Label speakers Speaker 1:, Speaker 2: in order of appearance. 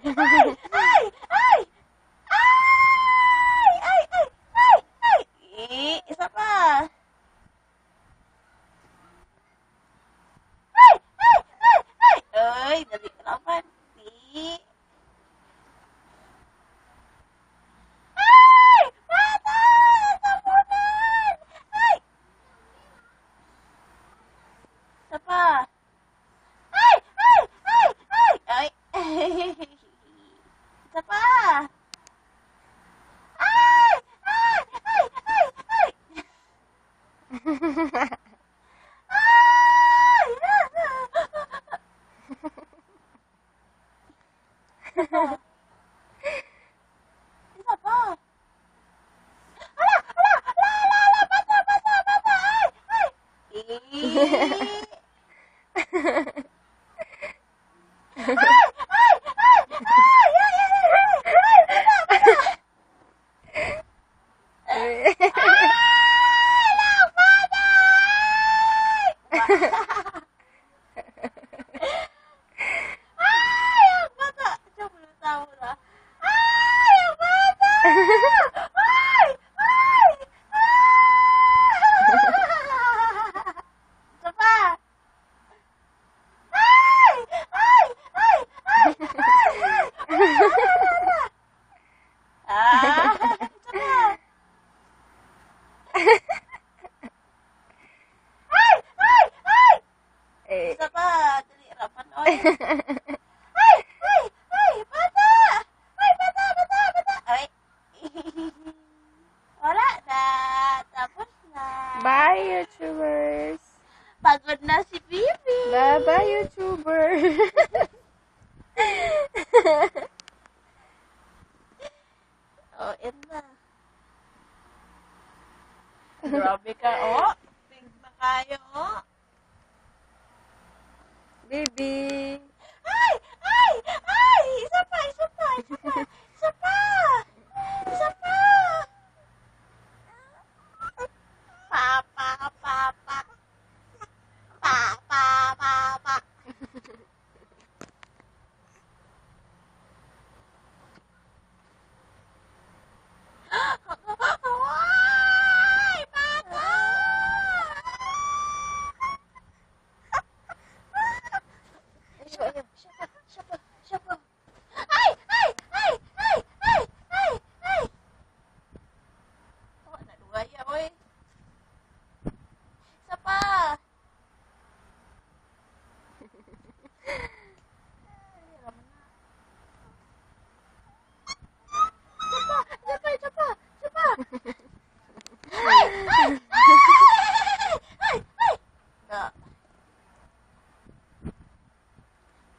Speaker 1: Ay! Ay! Ay! Ay! Ay! Ay! Ay! Ay! Isa pa. Ay! Ay! Ay! Ay! Ay, dali ka naman. Ay! Bata! Tapunan! Ay! Isa pa. Ay! Ay! Ay! Ay! Ay! Isa pa. Ay! Ay! Ay! Ay! Ay! Ay! Isa pa. Isa pa. Ala! Ala! Ala! Ala! Ala! Bata! Bata! Bata! Ay! Ay! Ay! Ay! Ay! Ay! Ay! Ay! Ay! Bata! Bata! Ay! Lang! Bata! Ay! Ang bata! Diyan mo na tao na. Ay! Ang bata! Ay! Ay! Isa pa! Ay! Ay! Ay! Ay! Ay! Ay! Ah! Isa pa! Ay! Ay! Ay! Isa pa! Dali, rapan oy. Ay! Ay! Ay! Bata! Ay! Bata! Bata! Bata! Ay! Wala na. Tapos na.
Speaker 2: Bye, YouTubers.
Speaker 1: Pagod na si Bibi.
Speaker 2: Bye-bye, YouTuber.
Speaker 1: Oh, end na. Grabe ka, oh. Big na kayo, oh.
Speaker 2: Baby.